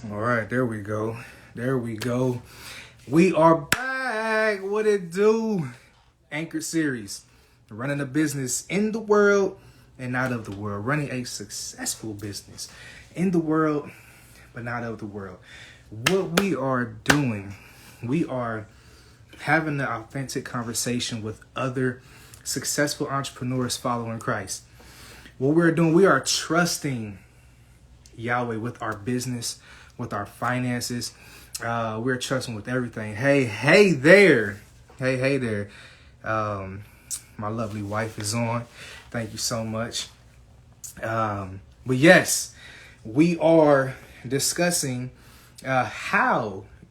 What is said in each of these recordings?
All right, there we go. There we go. We are back. What it do? Anchor series. Running a business in the world and not of the world. Running a successful business in the world but not of the world. What we are doing, we are having an authentic conversation with other successful entrepreneurs following Christ. What we're doing, we are trusting Yahweh with our business, with our finances. We're trusting with everything. Hey there. Hey there. My lovely wife is on. Thank you so much. But yes, we are discussing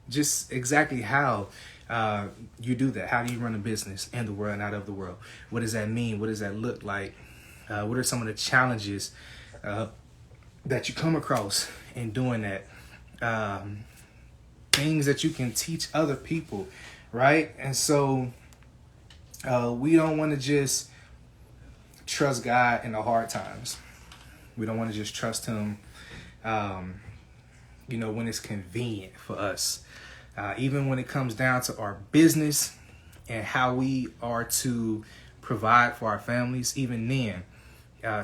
just exactly how you do that. How do you run a business in the world, not of the world? What does that mean? What does that look like? What are some of the challenges that you come across in doing that? Things that you can teach other people, right? And so we don't want to just trust God in the hard times. We don't want to just trust Him, when it's convenient for us. Even when it comes down to our business and how we are to provide for our families, even then,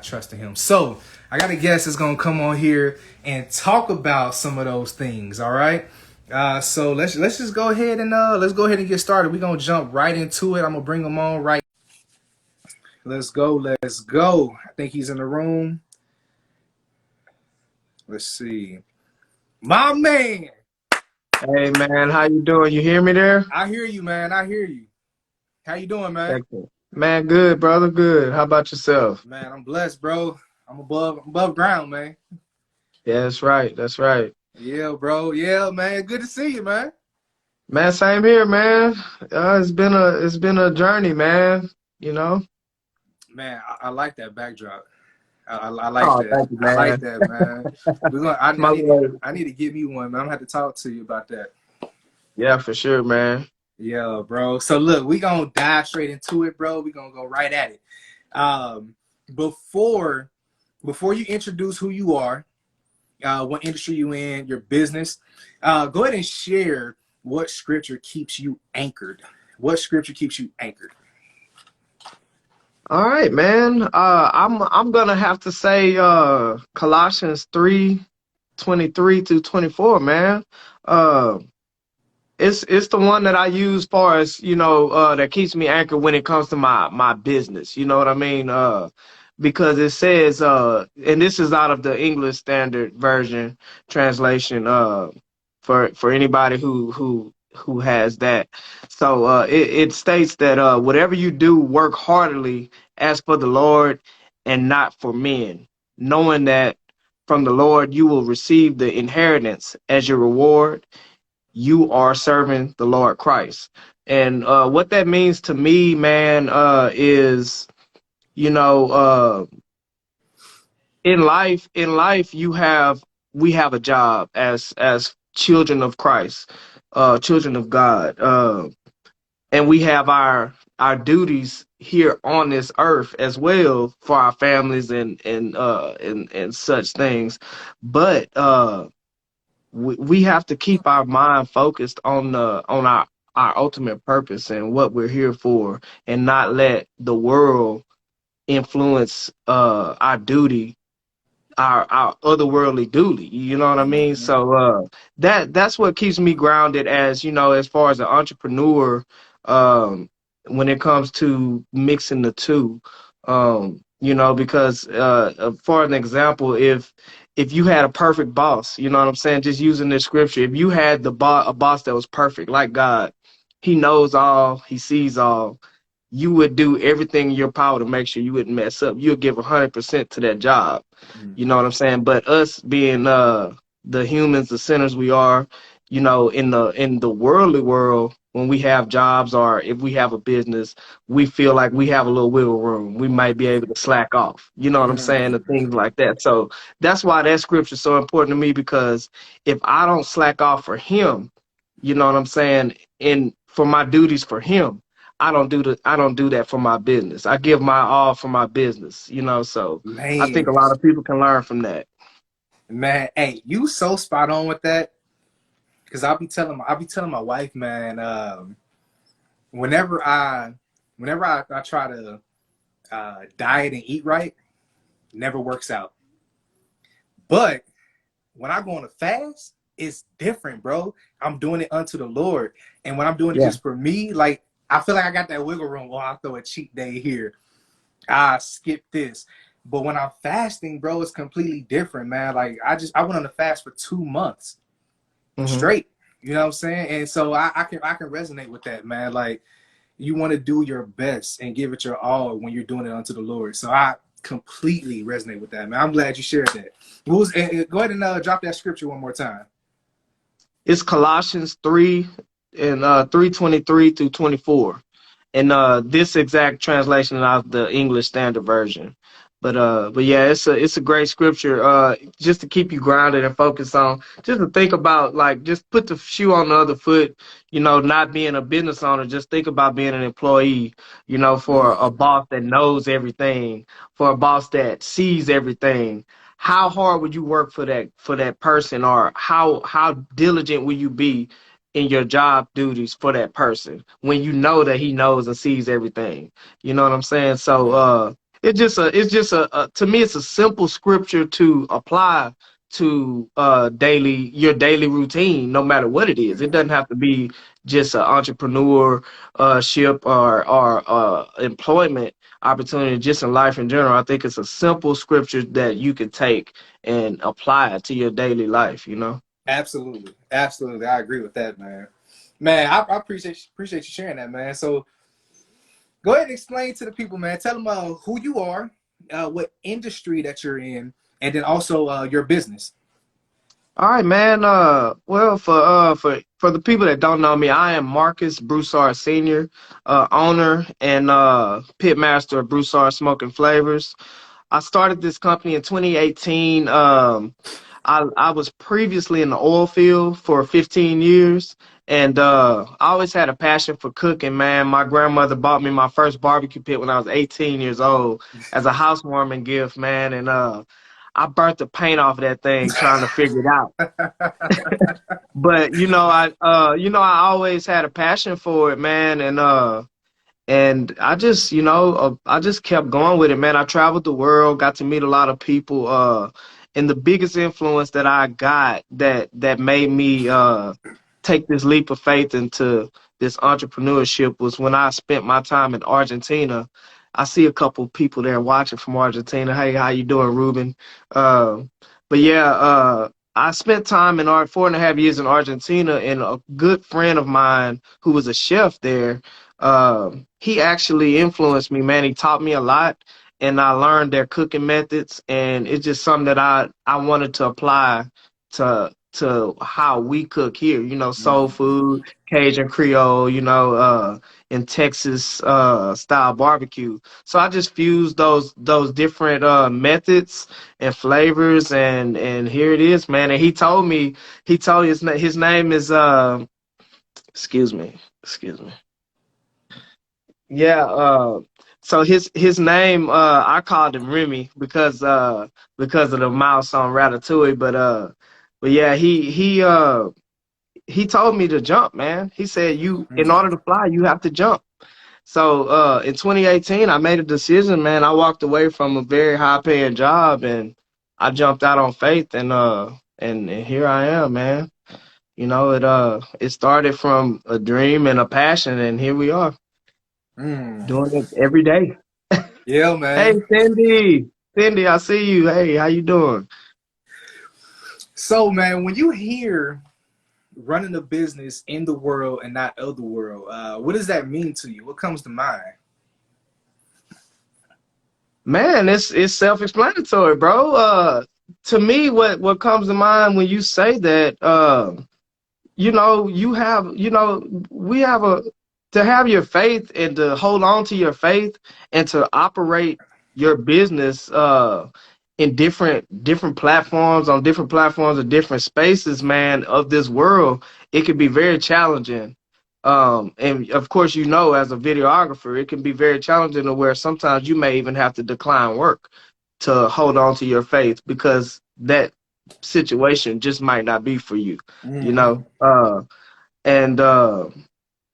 trusting Him. So I got a guest that's gonna come on here and talk about some of those things. All right. So let's just go ahead and get started. We're gonna jump right into it. I'm gonna bring him on right. Let's go. I think he's in the room. Let's see. My man. Hey man, how you doing? You hear me there? I hear you, man. I hear you. How you doing, man? Excellent. Man, good, brother, good. How about yourself? Man, I'm blessed, bro. I'm above ground, man. Yeah, that's right. That's right. Yeah, bro. Yeah, man. Good to see you, man. Man, same here, man. It's been a journey, man. You know. Man, I like that backdrop. I like Oh, that. thank you, I like man. that, man. We're gonna. I My need to. lord. I need to get me one, man. I'm gonna have to talk to you about that. Yeah, for sure, man. Yeah, bro. So look, we gonna dive straight into it, bro. We gonna go right at it. Um, before you introduce who you are, what industry you in, your business, go ahead and share what scripture keeps you anchored. What scripture keeps you anchored? All right, man. I'm gonna have to say Colossians 3:23 to 24, man. Uh it's the one that I use far as, that keeps me anchored when it comes to my business. You know what I mean? Because it says, and this is out of the English Standard Version translation, for anybody who has that. So it states that whatever you do, work heartily as for the Lord and not for men, knowing that from the Lord you will receive the inheritance as your reward. You are serving the Lord Christ. And what that means to me, man, is, you know, in life, we have a job as children of Christ, children of God, and we have our duties here on this earth as well for our families and such things. But we have to keep our mind focused on our ultimate purpose and what we're here for, and not let the world influence our duty, our otherworldly duty. You know what I mean? Mhm. So that's what keeps me grounded, as far as an entrepreneur, when it comes to mixing the two. Because for an example, if you had a perfect boss, you know what I'm saying, just using this scripture, if you had a boss that was perfect like God, he knows all, he sees all, you would do everything in your power to make sure you wouldn't mess up. You'll give 100% to that job. You know Mhm. what I'm saying? But us being the humans, the sinners we are, in the worldly world, when we have jobs or if we have a business, we feel like we have a little wiggle room. We might be able to slack off. You know what I'm saying? And things like that. So that's why that scripture is so important to me, because if I don't slack off for him, you know what I'm saying, and for my duties for him, I don't do that for my business. I give my all for my business. So I think Man, a lot of people can learn from that. Man, hey, you so spot on with that. Cause I'll be telling my wife, man, whenever I whenever I try to diet and eat right, never works out. But when I go on a fast, it's different, bro. I'm doing it unto the Lord. And when I'm doing it Yeah. just for me, like I feel like I got that wiggle room. Oh, I'll throw a cheat day here. I skip this. But when I'm fasting, bro, it's completely different, man. Like I went on a fast for 2 months Hmm. straight. You know what I'm saying? And so I can resonate with that, man. Like you want to do your best and give it your all when you're doing it unto the Lord. So I completely resonate with that, man. I'm glad you shared that. Go ahead and drop that scripture one more time. It's Colossians 3 and 3:23 through 24. And this exact translation of the English Standard Version. But yeah, it's a great scripture. Just to keep you grounded and focused on, just to think about like just put the shoe on the other foot. You know, not being a business owner. Just think about being an employee. You know, for a boss that knows everything, for a boss that sees everything. How hard would you work for that person, or how diligent will you be in your job duties for that person when you know that he knows and sees everything. You know what I'm saying? So it's just a to me it's a simple scripture to apply to your daily routine, no matter what it is. It doesn't have to be just an entrepreneurship or employment opportunity, just in life in general. I think it's a simple scripture that you can take and apply it to your daily life, you know? Absolutely, absolutely. I agree with that, man. Man, I appreciate you sharing that, man. So go ahead and explain to the people, man. Tell them who you are, what industry that you're in, and then also your business. All right, man. Well, for the people that don't know me, I am Marcus Broussard Senior, owner and pitmaster of Broussard Smoking Flavors. I started this company in 2018. I was previously in the oil field for 15 years, and I always had a passion for cooking, man. My grandmother bought me my first barbecue pit when I was 18 years old as a housewarming gift, man, and I burnt the paint off that thing trying to figure it out. But I always had a passion for it, man, and I just, I just kept going with it, man. I traveled the world, got to meet a lot of people. And the biggest influence that I got that made me take this leap of faith into this entrepreneurship was when I spent my time in Argentina. I see a couple people there watching from Argentina. Hey, how you doing, Ruben? Uh, but yeah, I spent time in 4.5 years in Argentina, and a good friend of mine who was a chef there, he actually influenced me, man. He taught me a lot, and I learned their cooking methods, and it's just something that I wanted to apply to how we cook here. You know, soul food, Cajun Creole. In Texas style barbecue. So I just fused those different methods and flavors, and here it is, man. And he told me his name is excuse me, excuse me. Yeah, so his name, I called him Remy because of the mouse on Ratatouille, but yeah, he told me to jump, man. He said in order to fly you have to jump. So in 2018 I made a decision, man. I walked away from a very high paying job, and I jumped out on faith, and here I am, man. It started from a dream and a passion, and here we are Mm. doing it every day. Yeah, Hey, man. Cindy, I see you. Hey, how you doing? So, man, when you hear running a business in the world and not of the world, what does that mean to you? What comes to mind? Man, it's self-explanatory, bro. To me, what comes to mind when you say that, we have to have your faith and to hold on to your faith and to operate your business in different platforms, on different platforms of different spaces, man, of this world. It can be very challenging. And of course, as a videographer, it can be very challenging to where sometimes you may even have to decline work to hold on to your faith, because situation just might not be for you, you Mm-hmm. know. And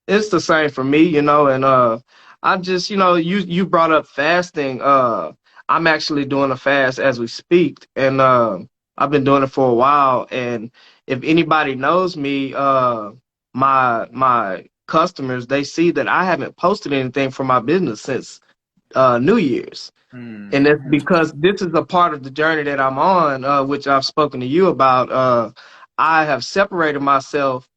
It's the same for me, and I just, you brought up fasting. I'm actually doing a fast as we speak, and I've been doing it for a while. And if anybody knows me, my customers, they see that I haven't posted anything for my business since New Year's. And it's Mm-hmm. because this is a part of the journey that I'm on, which I've spoken to you about. I have separated myself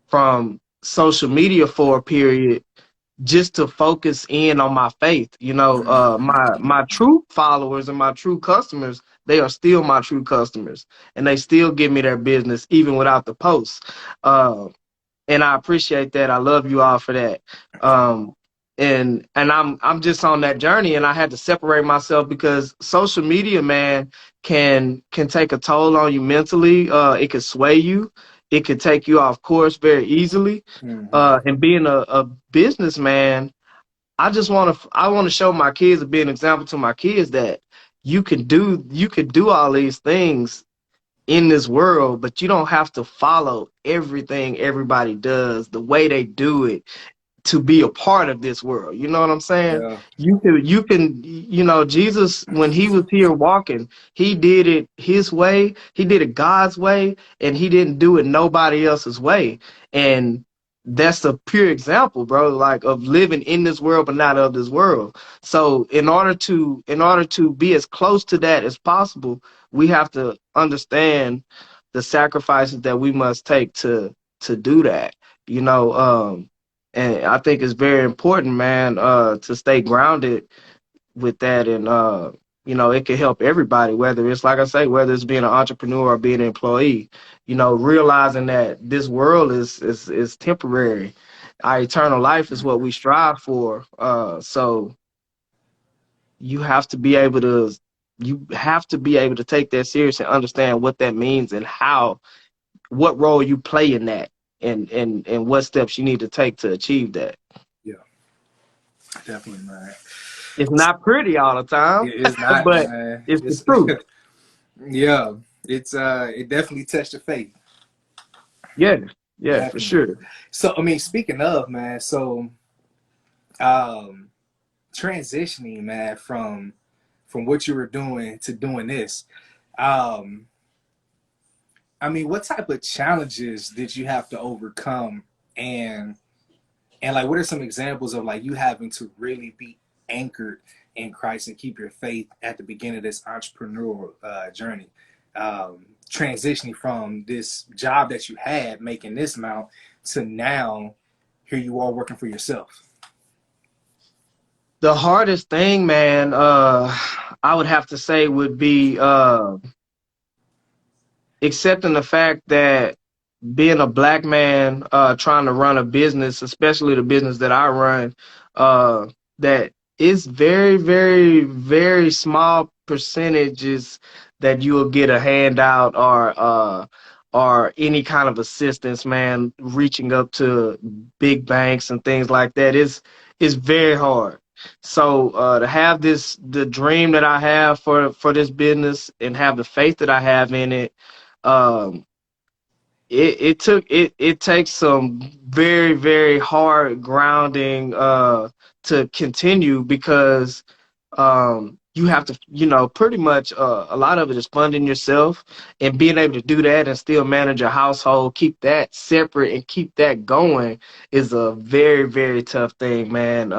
from social media for a period just to focus in on my faith. My true followers and my true customers, they are still my true customers, and they still give me their business even without the posts. Uh, and I appreciate that. I love you all for that. Um, and I'm just on that journey, and I had to separate myself because social media, man, can take a toll on you mentally. It can sway you. It can take you off course very easily. Mm-hmm. And being a businessman, I want to show my kids and be an example to my kids that you can do all these things in this world, but you don't have to follow everything everybody does the way they do it to be a part of this world. You know what I'm saying? Yeah. Jesus, when he was here walking, he did it his way, he did it God's way, and he didn't do it nobody else's way. And that's a pure example, bro, like of living in this world but not of this world. So in order to be as close to that as possible, we have to understand the sacrifices that we must take to do that. You know, and I think it's very important, man, to stay grounded with that. And, it can help everybody, whether it's, like I say, whether it's being an entrepreneur or being an employee, realizing that this world is temporary. Our eternal life is what we strive for. So you have to be able to, take that serious and understand what that means and what role you play in that, and what steps you need to take to achieve that. Yeah, definitely, man. It's not pretty all the time, It is not, but man. it's the It's truth. yeah. It definitely touched your faith. Yeah, yeah, for Definitely. sure. So I mean, speaking of, man, so um transitioning, man, from what you were doing to doing this. Um I mean, what type of challenges did you have to overcome, and like what are some examples of like you having to really be anchored in Christ and keep your faith at the beginning of this entrepreneurial journey, transitioning from this job that you had making this amount to now here you are working for yourself. The hardest thing, man, I would have to say would be accepting the fact that being a black man trying to run a business, especially the business that I run, uh, that it's very, very, very small percentages that you will get a handout or any kind of assistance, man, reaching up to big banks and things like that is very hard. So to have the dream that I have for this business and have the faith that I have in it, um, it takes some very, very hard grounding to continue because you have to, pretty much a lot of it is funding yourself, and being able to do that and still manage a household, keep that separate and keep that going is a very, very tough thing, man.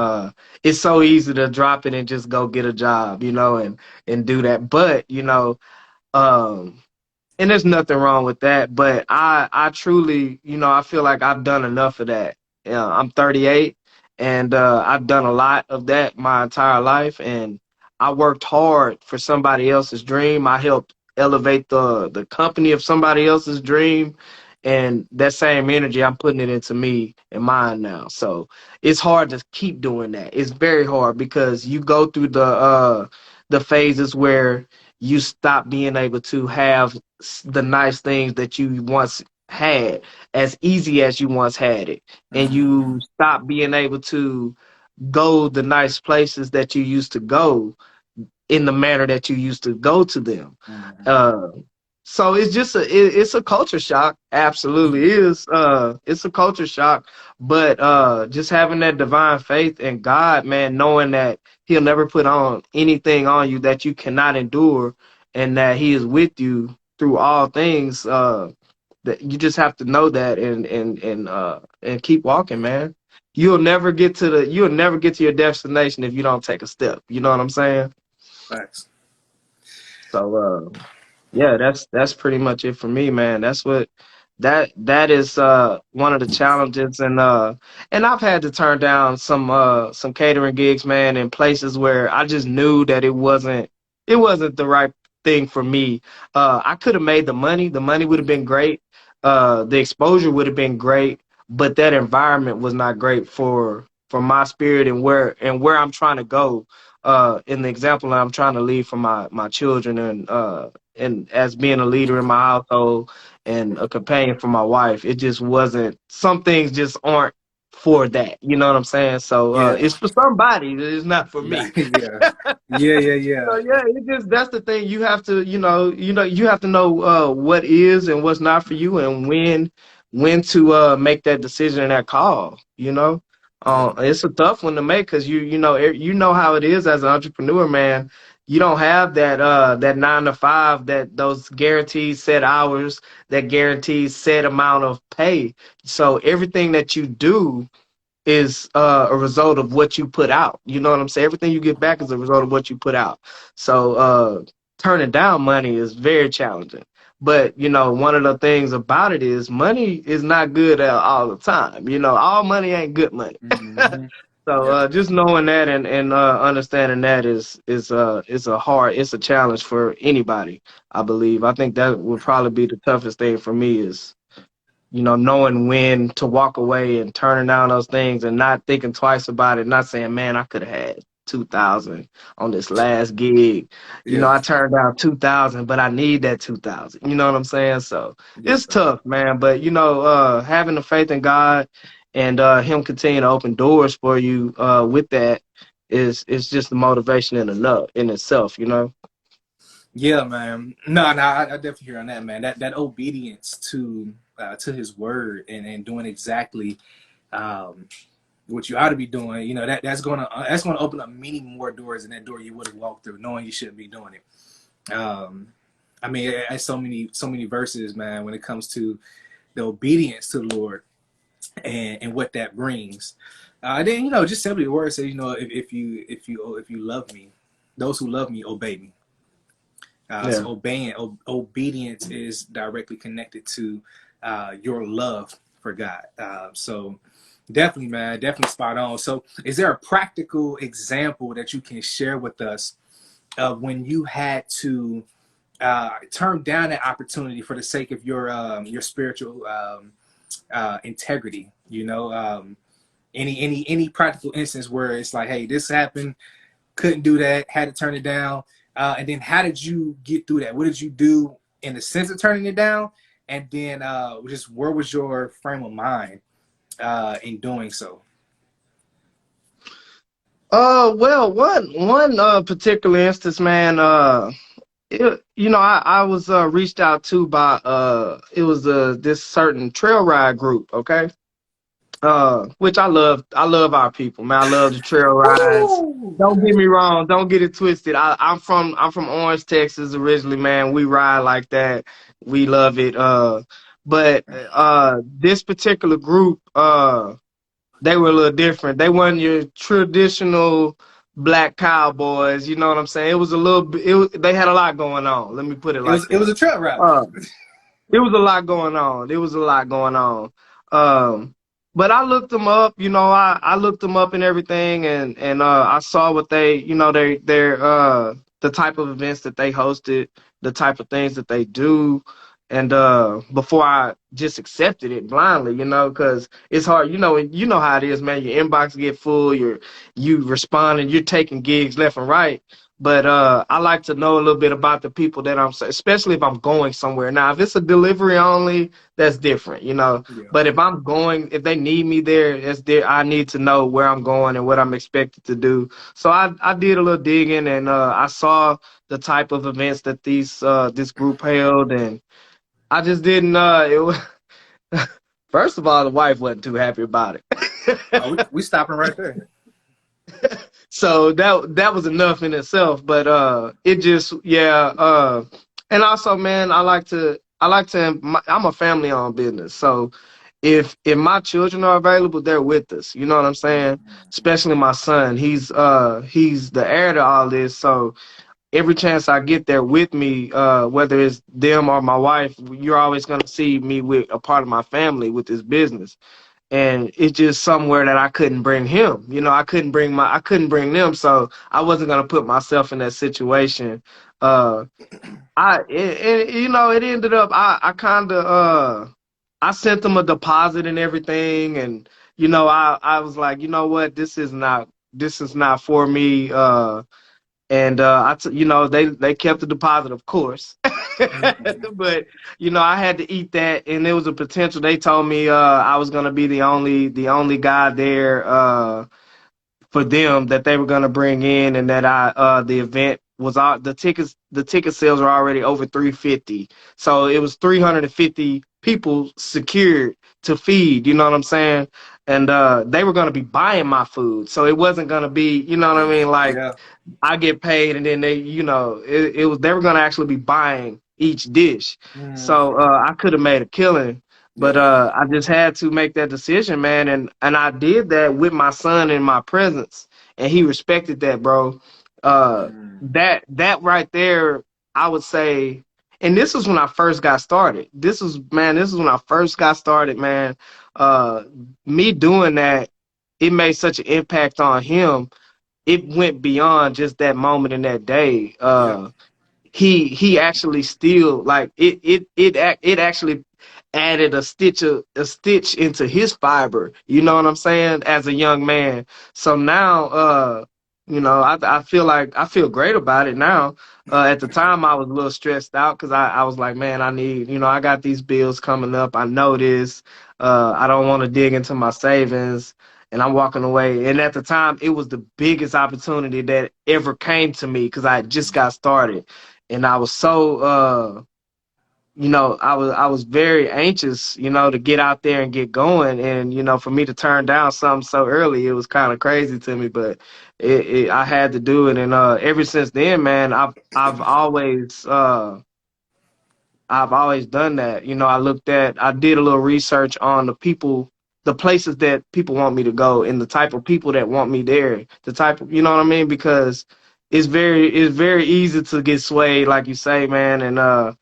It's so easy to drop it and just go get a job, and do that. But, um and there's nothing wrong with that, but I truly, I feel like I've done enough of that. I'm 38, and I've done a lot of that my entire life, and I worked hard for somebody else's dream. I helped elevate the company of somebody else's dream, and that same energy I'm putting it into me and mine now. So it's hard to keep doing that. It's very hard because you go through the phases where you stop being able to have the nice things that you once had as easy as you once had it, and Mm-hmm. you stop being able to go the nice places that you used to go in the manner that you used to go to them. Mm-hmm. uh So it's just it's a culture shock. Absolutely Mhm. is. It's a culture shock. But just having that divine faith in God, man, knowing that He'll never put on anything on you that you cannot endure, and that He is with you through all things. That you just have to know that, and keep walking, man. You'll never get to your destination if you don't take a step. You know what I'm saying? Facts. So yeah, that's pretty much it for me, man. That's what that is one of the challenges, and I've had to turn down some catering gigs, man, in places where I just knew that it wasn't the right thing for me. I could have made the money. The money would have been great. The exposure would have been great, but that environment was not great for my spirit and where I'm trying to go. In the example that I'm trying to leave for my children, and as being a leader in my household and a companion for my wife, it just wasn't. Some things just aren't for that. You know what I'm saying? So Yeah. it's for somebody. It's not for me. Yeah. Yeah. Yeah. So Yeah. yeah, it just that's the thing. You have to, you have to know what is and what's not for you, and when to make that decision and that call. Yeah. It's a tough one to make because you know how it is as an entrepreneur, man. You don't have that 9 to 5, that those guaranteed set hours, that guaranteed set amount of pay. So everything that you do is a result of what you put out. You know what I'm saying? Everything you get back is a result of what you put out. So turning down money is very challenging. But one of the things about it is money is not good all the time. All money ain't good money. Hmm. So Yeah. just knowing that and understanding that it's a challenge for anybody. I believe. I think that would probably be the toughest thing for me is knowing when to walk away and turning down those things and not thinking twice about it, not saying, man, I could have had 2,000 on this last gig. Yeah. I turned down 2,000, but I need that 2,000. You know what I'm saying? So Yes, it's sir. tough, man. But having the faith in God and Him continue to open doors for you with that is just the motivation in itself. Yeah, man. No, no, I definitely hear on that, man. That obedience to His word and doing exactly um, what you ought to be doing. That's gonna open up many more doors than that door you would have walked through, knowing you shouldn't be doing it. I mean, it's so many verses, man, when it comes to the obedience to the Lord and what that brings. Then just simply the word says, if you love me, those who love me obey me. So Yeah. obedience is directly connected to your love for God. So definitely, man, definitely spot on. So is there a practical example that you can share with us of when you had to turn down that opportunity for the sake of your spiritual integrity? Any practical instance where it's like, hey, this happened, couldn't do that, had to turn it down. And then how did you get through that? What did you do in the sense of turning it down? And then just where was your frame of mind in doing so? Well, one particular instance, man. I was reached out to by it was this certain trail ride group, okay? Which I love our people, man. I love the trail rides. Woo! Don't get me wrong, don't get it twisted. I'm from Orange, Texas originally, man. We ride like that. We love it. But this particular group, they were a little different. They weren't your traditional black cowboys. You know what I'm saying? It was a little bit. They had a lot going on. Let me put it It was like it was that. a trail ride. Uh, it was a lot going on. It was a lot going on. Um, but I looked them up. I looked them up and everything, and I saw what they're the type of events that they hosted, the type of things that they do, and before I just accepted it blindly, because it's hard. You know how it is, man. Your inbox get full. You responding. You're taking gigs left and right. But I like to know a little bit about the people that especially if I'm going somewhere. Now, if it's a delivery only, that's different, you know. Yeah. But if I'm going, if they need me there, it's there. I need to know where I'm going and what I'm expected to do. So I did a little digging, and I saw the type of events that this group held, and I just didn't. It was, first of all, the wife wasn't too happy about it. We stopping right there. So that was enough in itself. But it just, yeah. And also, man, I'm a family owned business. So if my children are available, they're with us. You know what I'm saying? Especially my son. He's the heir to all this. So every chance I get there with me, whether it's them or my wife, you're always gonna see me with a part of my family with this business. And it's just somewhere that I couldn't bring him. You know, I couldn't bring them, so I wasn't gonna put myself in that situation. Uh, you know, it ended up I kind of I sent them a deposit and everything, and you know, I was like, you know what, this is not for me. And you know, they kept the deposit, of course. But you know, I had to eat that, and there was a potential. They told me I was gonna be the only guy there for them that they were gonna bring in, and that the event was all the ticket sales were already over 350, so it was 350 people secured to feed. You know what I'm saying? And they were gonna be buying my food, so it wasn't gonna be, you know what I mean, like Yeah. I get paid, and then they, you know, it was they were gonna actually be buying each dish. Mm, So I could have made a killing, but yeah. I just had to make that decision, man, and I did that with my son in my presence, and he respected that, bro. Mm, That right there, I would say, and this was when I first got started. This is when I first got started, man. Uh, Me doing that, it made such an impact on him. It went beyond just that moment in that day. yeah. He actually still, like, it actually added a stitch into his fiber. You know what I'm saying? As a young man. So now, you know, I feel like I feel great about it now. At the time, I was a little stressed out because I was like, man, you know, I got these bills coming up. I know this. I don't want to dig into my savings, and I'm walking away. And at the time, it was the biggest opportunity that ever came to me because I had just got started, and I was so you know, I was very anxious, you know, to get out there and get going, and you know, for me to turn down something so early, it was kind of crazy to me, but I had to do it, and ever since then, man, I've always done that. You know, I did a little research on the places that people want me to go, and the type of people that want me there, the type of, you know what I mean? Because it's very easy to get swayed, like you say, man, and I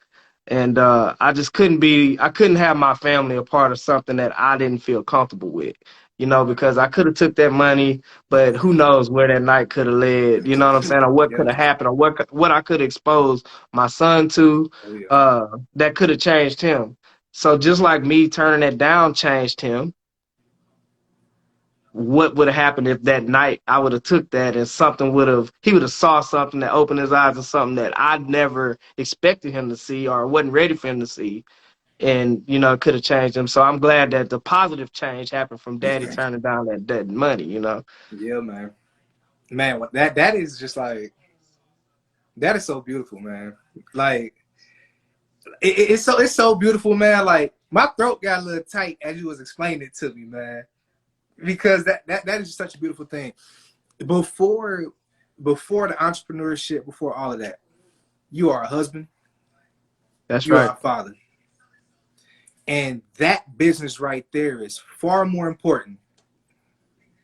couldn't have my family a part of something that I didn't feel comfortable with, you know, because I could have took that money, but who knows where that night could have led, you know what I'm saying, or what Yeah. could have happened, or what I could expose my son to, Oh yeah. that could have changed him. So just like me turning that down changed him, what would have happened if that night I would have took that, and he would have saw something that opened his eyes to something that I never expected him to see or wasn't ready for him to see, and you know, it could have changed him. So I'm glad that the positive change happened from daddy turning down that money, you know. Yeah, man. Man, that is just like that is so beautiful, man. Like it's so beautiful, man. Like my throat got a little tight as you was explaining it to me, man. Because that is just such a beautiful thing. Before before the entrepreneurship, before all of that, you are a husband, That's you right. are a father. And that business right there is far more important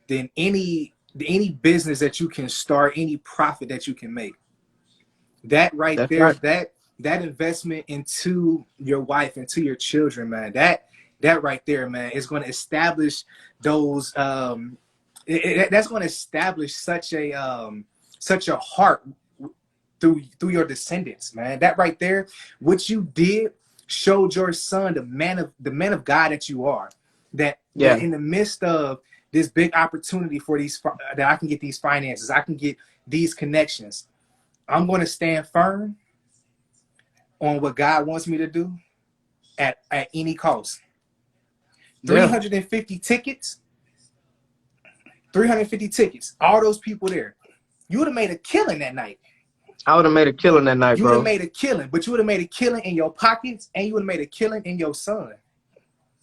than any business that you can start, any profit that you can make. That right That's there, right. that investment into your wife, into your children, man, that right there, man, is going to establish those that's going to establish such a heart through your descendants, man. That right there, what you did showed your son the man of God that you are. That Yeah. in the midst of this big opportunity for these that I can get these finances, I can get these connections. I'm going to stand firm on what God wants me to do at any cost. Yeah, 350 tickets, 350 tickets, all those people there. You would have made a killing that night. I would have made a killing that night, You would have bro. made a killing, but you would have made a killing in your pockets and you would have made a killing in your son.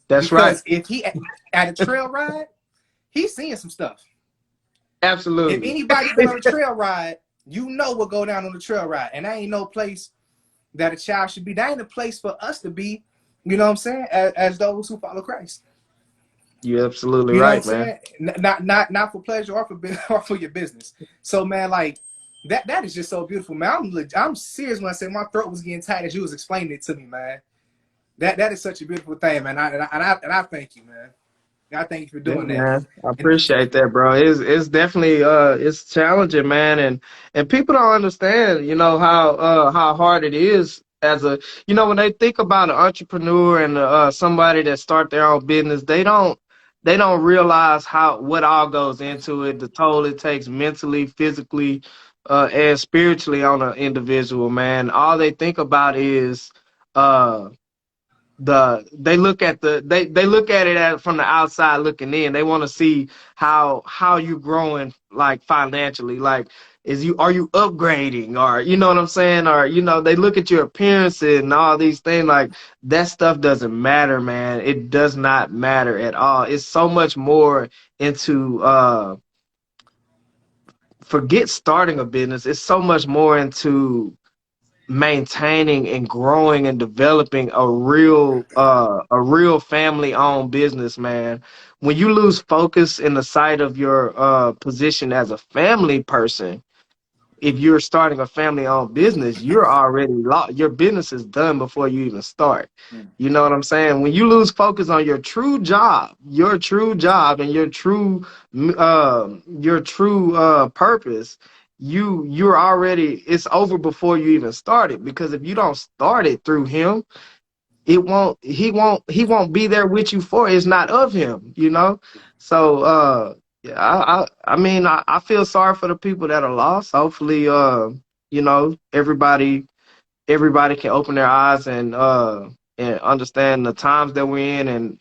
That's right. Because if he at a trail ride, he's seeing some stuff. If Absolutely. anybody been on a trail ride, you know what go down on the trail ride. And that ain't no place that a child should be. That ain't a place for us to be, you know what I'm saying, as those who follow Christ. You're absolutely You know what I'm right, man. saying? Not for pleasure or for or for your business. So man, like that is just so beautiful, man. I'm serious when I say my throat was getting tight as you was explaining it to me, man. That is such a beautiful thing, man. And I thank you, man. I thank you for Yeah, doing that. man. I And appreciate that, bro. It's definitely it's challenging, man, and people don't understand, how hard it is as a when they think about an entrepreneur and somebody that start their own business, they don't realize how what all goes into it, the toll it takes mentally, physically, and spiritually on an individual, man. All they think about is uh they look at they look at it from the outside looking in. They want to see how you growing, like, financially, like, are you upgrading, or you know what I'm saying, or they look at your appearance and all these things. Like, that stuff doesn't matter, man. It does not matter at all. It's so much more into forget starting a business. It's so much more into maintaining and growing and developing a real family owned business, man. When you lose focus in the sight of your position as a family person, if you're starting a family owned business, you're already lost. Your business is done before you even start. You know what I'm saying? When you lose focus on your true job and your true purpose, you're already, it's over before you even started. Because if you don't start it through him, he won't be there with you for it. It's not of him. So yeah, I mean, I feel sorry for the people that are lost. Hopefully everybody can open their eyes and understand the times that we're in,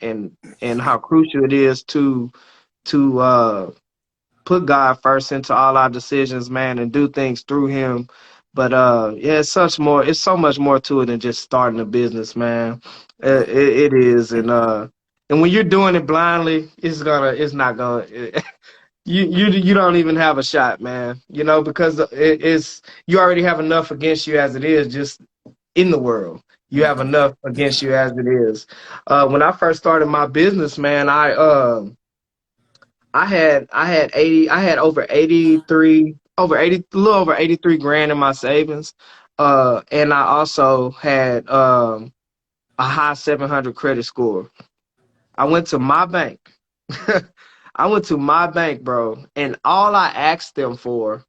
and how crucial it is to put God first into all our decisions, man, and do things through him. But yeah, it's so much more to it than just starting a business, man. It is. And when you're doing it blindly, it's not gonna you don't even have a shot, man. Because you already have enough against you as it is, just in the world. You have enough against you as it is. When I first started my business, man, I had a little over 83 grand in my savings. And I also had a high 700 credit score. I went to my bank. I went to my bank, bro, and all I asked them for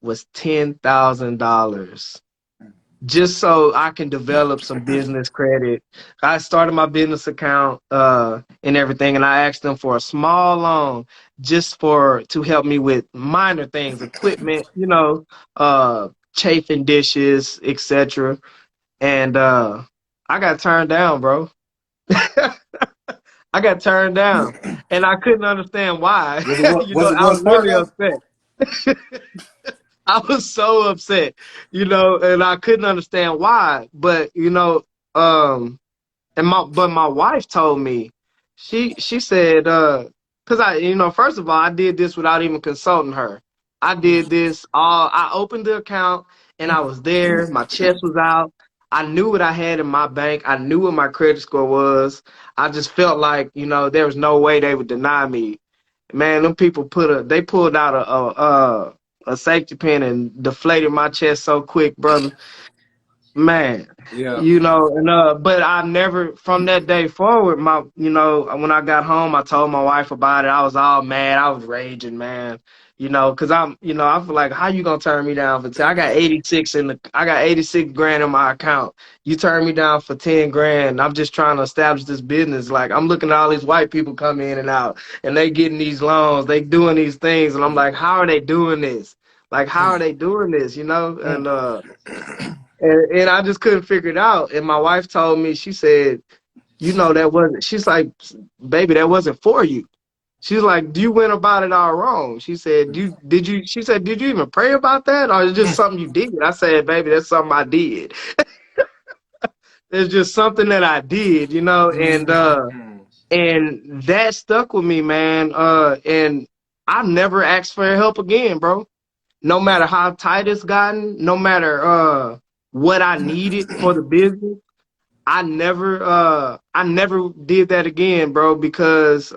was $10,000, just so I can develop some business credit. I started my business account and everything, and I asked them for a small loan just to help me with minor things, equipment, chafing dishes, etc. And I got turned down, bro. I got turned down, and I couldn't understand why. was it what was it I Wells was really Fargo? upset. I was so upset, and I couldn't understand why. But um, my wife told me, she said, because first of all, I did this without even consulting her. I did this all. I opened the account and I was there. My chest was out. I knew what I had in my bank. I knew what my credit score was. I just felt like there was no way they would deny me. Man, them people they pulled out a safety pin and deflated my chest so quick, brother. Man, Yeah. and but I never, from that day forward, when I got home, I told my wife about it. I was all mad. I was raging, man. Cause I feel like, how you gonna turn me down for 10? I got 86 grand in my account. You turn me down for 10 grand. I'm just trying to establish this business. Like, I'm looking at all these white people come in and out, and they getting these loans, they doing these things, and I'm like, how are they doing this? Like, how are Mm, they doing this? mm, And I just couldn't figure it out. And my wife told me, she said, that wasn't. She's like, baby, that wasn't for you. She's like, you went about it all wrong. She said, did you? She said, did you even pray about that, or is it just mm, something you did? I said, baby, that's something I did. It's just something that I did, mm, and that stuck with me, man. And I've never asked for help again, bro. No matter how tight it's gotten, no matter what I needed for the business, I never did that again, bro, because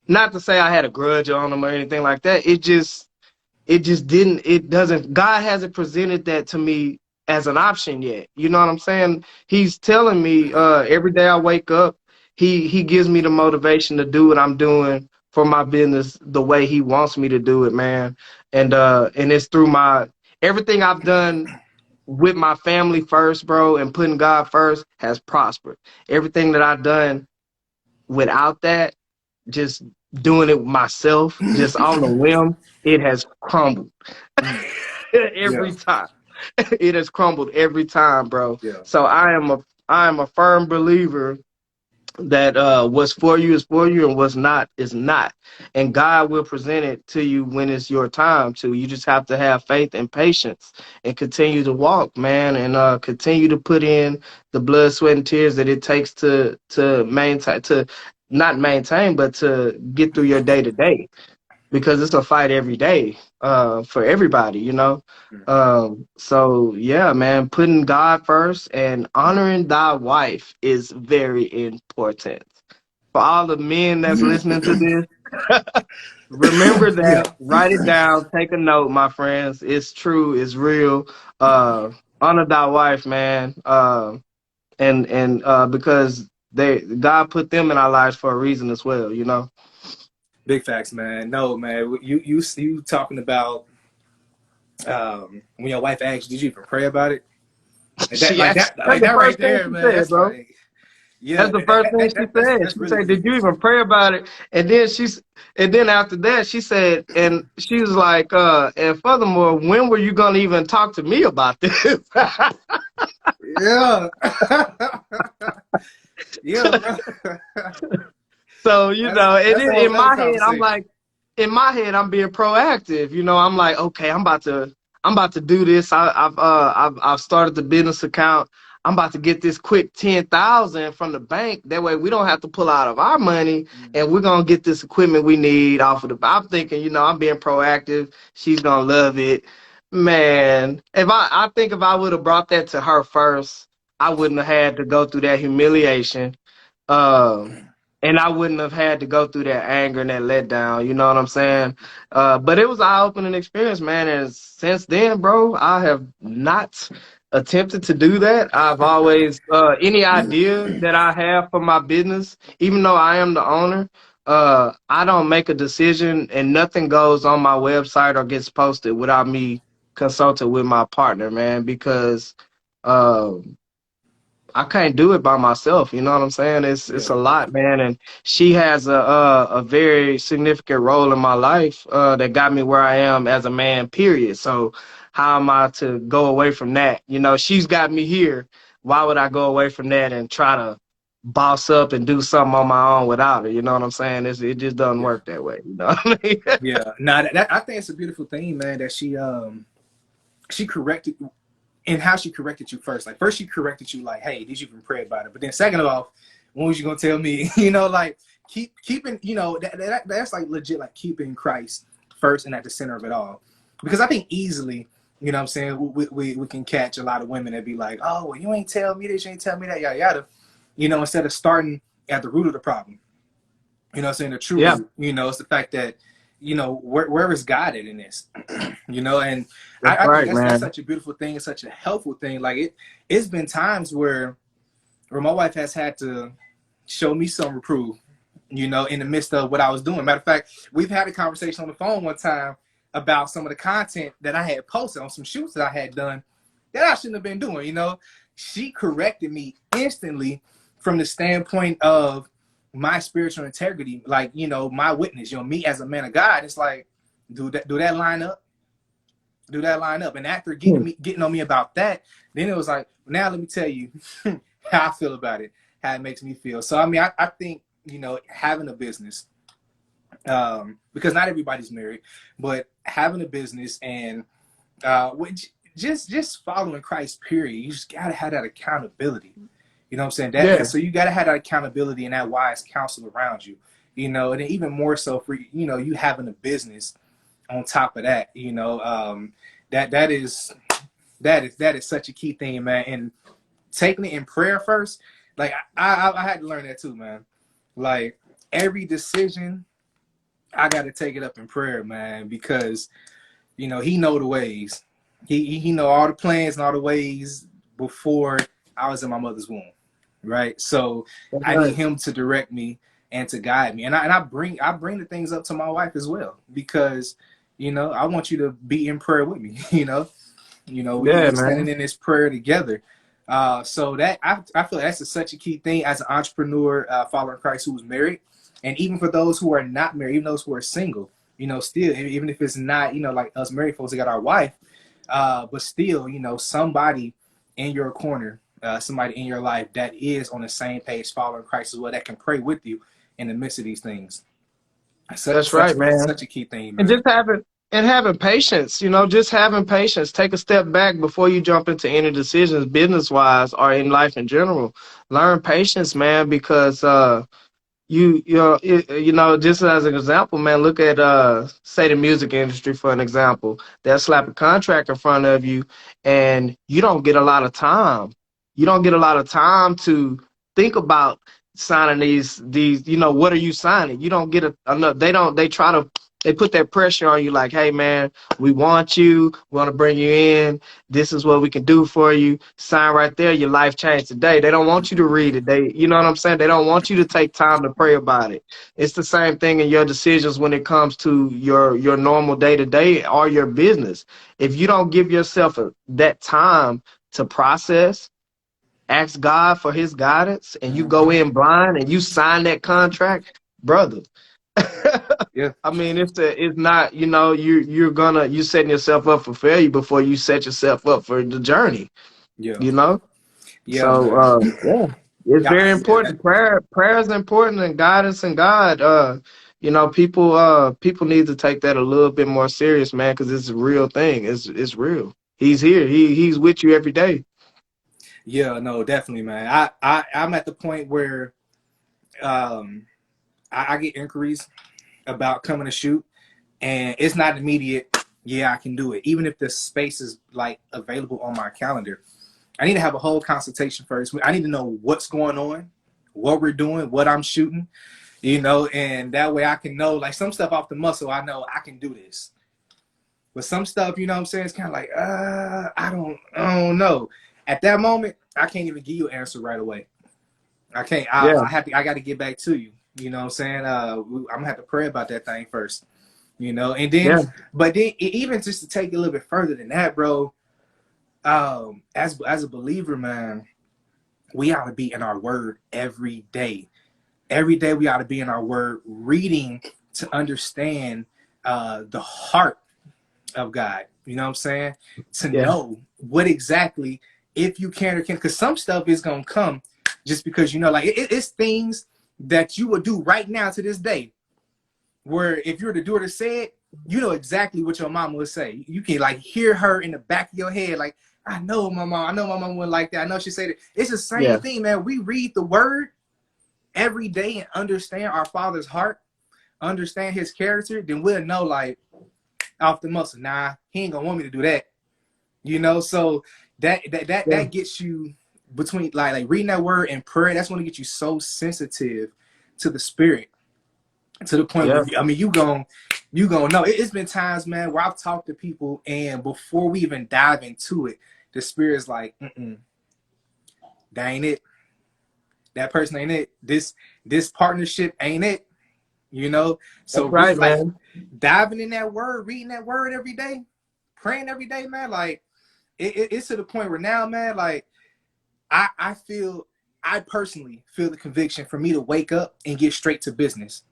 not to say I had a grudge on them or anything like that. It just didn't, it doesn't, God hasn't presented that to me as an option yet. You know what I'm saying? He's telling me every day I wake up, he gives me the motivation to do what I'm doing for my business the way he wants me to do it, man. And it's through my everything I've done with my family first, bro, and putting God first has prospered. Everything that I've done without that, just doing it myself, just on a whim, it has crumbled mm. Yeah, every time. It has crumbled every time, bro. yeah, So I am a firm believer that what's for you is for you and what's not is not. And God will present it to you when it's your time to. You just have to have faith and patience and continue to walk, man, and continue to put in the blood, sweat, and tears that it takes to maintain, to not maintain, but to get through your day to day, because it's a fight every day for everybody, mm, so yeah, man, putting God first and honoring thy wife is very important. For all the men that's listening to this, remember yeah, that, write it down, take a note, my friends. It's true, it's real. Honor thy wife, man. And because God put them in our lives for a reason as well, big facts, man. No, man, you talking about when your wife asked, did you even pray about it? She asked, that's Like the that right first thing there, she man. said, That's bro. like, yeah, That's the first thing she said. that's She really said, what it "Did you is. even pray about it?" And then after that, she said, and she was like, "And furthermore, when were you gonna even talk to me about this?" Yeah, yeah, bro. So, and That's a then whole in nother my head, I'm conversation. like, I'm being proactive. I'm like, okay, I'm about to do this. I've started the business account. I'm about to get this quick 10,000 from the bank. That way we don't have to pull out of our money, and we're gonna get this equipment we need off of the. I'm thinking, I'm being proactive. She's gonna love it, man. If I would have brought that to her first, I wouldn't have had to go through that humiliation. Um, and I wouldn't have had to go through that anger and that letdown. You know what I'm saying? But it was an eye-opening experience, man. And since then, bro, I have not attempted to do that. I've always, any idea that I have for my business, even though I am the owner, I don't make a decision and nothing goes on my website or gets posted without me consulting with my partner, man, because um I can't do it by myself. You know what I'm saying? It's Yeah, a lot, man. And she has a very significant role in my life that got me where I am as a man. Period. So how am I to go away from that? She's got me here. Why would I go away from that and try to boss up and do something on my own without her? You know what I'm saying? It just doesn't yeah, work that way. You know what I mean? yeah. Nah, I think it's a beautiful thing, man. That she corrected and how she corrected you first. Like first she corrected you like, hey, did you even pray about it? But then second of all, when was you gonna tell me? Like keeping, that's like legit like keeping Christ first and at the center of it all. Because I think easily, you know what I'm saying, we can catch a lot of women that be like, oh, well, you ain't tell me this, you ain't tell me that, yada yada. Instead of starting at the root of the problem. You know what I'm saying? The true Yeah, root. It's the fact that, where is God in this? And that's I think right, that's man. such a beautiful thing. It's such a helpful thing. Like it's been times where my wife has had to show me some reproof, in the midst of what I was doing. Matter of fact, we've had a conversation on the phone one time about some of the content that I had posted on some shoots that I had done that I shouldn't have been doing. She corrected me instantly from the standpoint of my spiritual integrity, like, my witness, me as a man of God. It's like, do that line up? Do that line up? And after Hmm. getting on me about that, then it was like, now let me tell you how I feel about it, how it makes me feel. So I mean, I think, having a business, because not everybody's married, but having a business and which just following Christ, period. You just gotta have that accountability. You know what I'm saying? Yeah, So you gotta have that accountability and that wise counsel around you. And then even more so for you having a business on top of that. That that is such a key thing, man. And taking it in prayer first, like I had to learn that too, man. Like every decision, I got to take it up in prayer, man, because he know the ways. He know all the plans and all the ways before I was in my mother's womb, right? So that's I need right. him to direct me and to guide me, and I bring the things up to my wife as well because I want you to be in prayer with me. We Yeah, standing man. in this prayer together. So that I feel like that's such a key thing as an entrepreneur, following Christ who's married, and even for those who are not married, even those who are single, still, even if it's not, like us married folks that got our wife, but still, somebody in your corner, somebody in your life that is on the same page following Christ as well, that can pray with you in the midst of these things. Such That's such right, man. such a key thing, And man. just having patience, just having patience. Take a step back before you jump into any decisions, business wise or in life in general. Learn patience, man, because just as an example, man, look at say the music industry for an example. They'll slap a contract in front of you and you don't get a lot of time. You don't get a lot of time to think about signing these, what are you signing? You don't get enough. They put that pressure on you like, hey man, we want you, we want to bring you in. This is what we can do for you. Sign right there, your life changed today. They don't want you to read it. You know what I'm saying? They don't want you to take time to pray about it. It's the same thing in your decisions when it comes to your normal day to day or your business. If you don't give yourself that time to process, ask God for his guidance, and you go Mhm. in blind and you sign that contract, brother. Yeah, I mean, it's not, you're setting yourself up for failure before you set yourself up for the journey, yeah, you know? yeah, So man. yeah, it's Yeah, very yeah, important. Prayer is important, and guidance and God. People need to take that a little bit more serious, man, because it's a real thing. It's real. He's here. He's with you every day. yeah. No, definitely, man. I'm at the point where um, I get inquiries about coming to shoot, and it's not immediate. Yeah, I can do it, even if the space is like available on my calendar. I need to have a whole consultation first. I need to know what's going on, what we're doing, what I'm shooting, and that way I can know like some stuff off the muscle. I know I can do this. But some stuff, what I'm saying, it's kind of like, I don't know. At that moment, I can't even give you an answer right away. I can't. Yeah, I got to get back to you. You know what I'm saying? I'm gonna have to pray about that thing first. And then, yeah, but then even just to take it a little bit further than that, bro. As a believer, man, we ought to be in our word every day. Every day we ought to be in our word, reading to understand the heart of God. You know what I'm saying? To yeah, know what exactly, if you can or can't, because some stuff is gonna come just because like it's things that you would do right now to this day. Where if you were to do it or say it, you know exactly what your mom would say. You can like hear her in the back of your head, like, I know my mom. I know my mom wouldn't like that. I know she said it. It's the same yeah, thing, man. We read the word every day and understand our Father's heart, understand His character, then we'll know like off the muscle. Nah, He ain't gonna want me to do that. So yeah, that gets you between like reading that word and prayer. That's going to get you so sensitive to the Spirit, to the point yeah, where I mean you gonna know. It's been times, man, where I've talked to people and before we even dive into it, the Spirit's like, that ain't it. That person ain't it. This partnership ain't it. So that's right, like man. diving in that word, reading that word every day, praying every day, man. Like it's to the point where now, man, like I feel, I personally feel the conviction for me to wake up and get straight to business.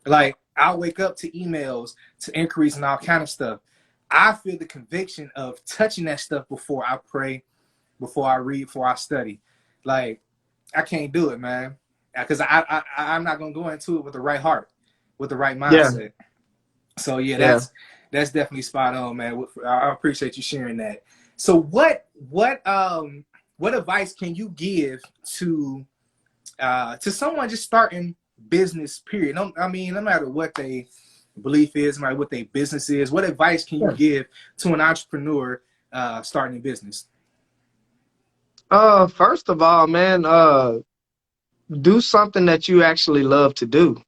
Like I'll wake up to emails, to inquiries and all kind of stuff. I feel the conviction of touching that stuff before I pray, before I read, before I study. Like I can't do it, man, because I'm not gonna go into it with the right heart, with the right Yeah, mindset. So yeah, yeah. that's definitely spot on, man. I appreciate you sharing that. So what advice can you give to someone just starting business? Period. No, I mean, no matter what they belief is, no matter what their business is, what advice can you Yeah. give to an entrepreneur starting a business? First of all, man, do something that you actually love to do,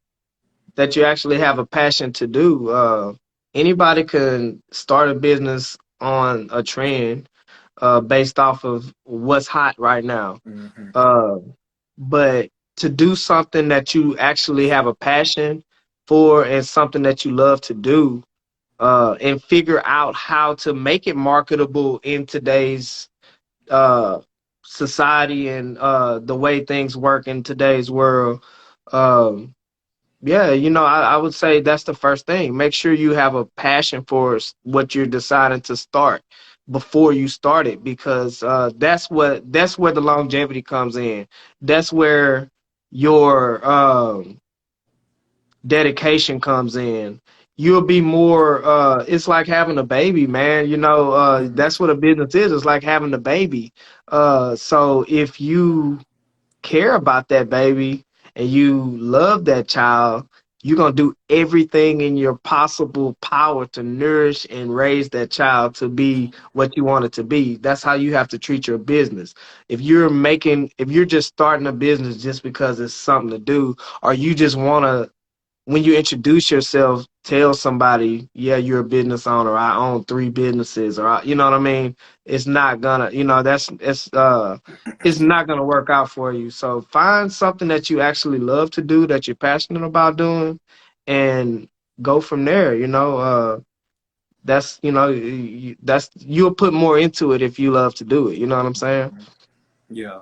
that you actually have a passion to do. Anybody can start a business on a trend, based off of what's hot right now. Mm-hmm. Uh, but to do something that you actually have a passion for and something that you love to do, and figure out how to make it marketable in today's uh, society and the way things work in today's world. Um, yeah, I would say that's the first thing. Make sure you have a passion for what you're deciding to start before you start it, because that's where the longevity comes in. That's where your dedication comes in. You'll be more it's like having a baby, man. Mm-hmm. That's what a business is. It's like having a baby. So if you care about that baby and you love that child, you're going to do everything in your possible power to nourish and raise that child to be what you want it to be. That's how you have to treat your business. If you're just starting a business just because it's something to do, or you just want to, when you introduce yourself, tell somebody, yeah, you're a business owner. I own three businesses, or you know what I mean? It's not gonna, it's not gonna work out for you. So find something that you actually love to do, that you're passionate about doing, and go from there. That's, you'll put more into it if you love to do it. You know what I'm saying? Mm-hmm. Yeah.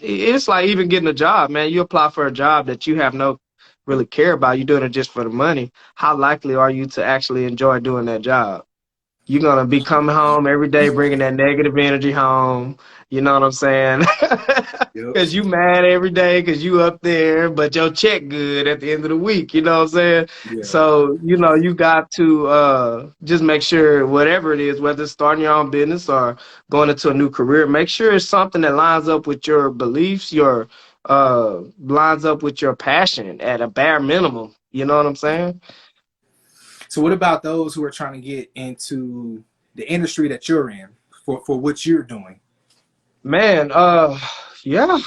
It's like even getting a job, man. You apply for a job that you have no really care about. You're doing it just for the money. How likely are you to actually enjoy doing that job? You're gonna be coming home every day, bringing that negative energy home. You know what I'm saying? Yep. Cause you mad every day, cause you up there, but your check good at the end of the week. You know what I'm saying? Yeah. So you got to just make sure whatever it is, whether it's starting your own business or going into a new career, make sure it's something that lines up with your beliefs, your lines up with your passion at a bare minimum. You know what I'm saying? So what about those who are trying to get into the industry that you're in for what you're doing? Man, yeah.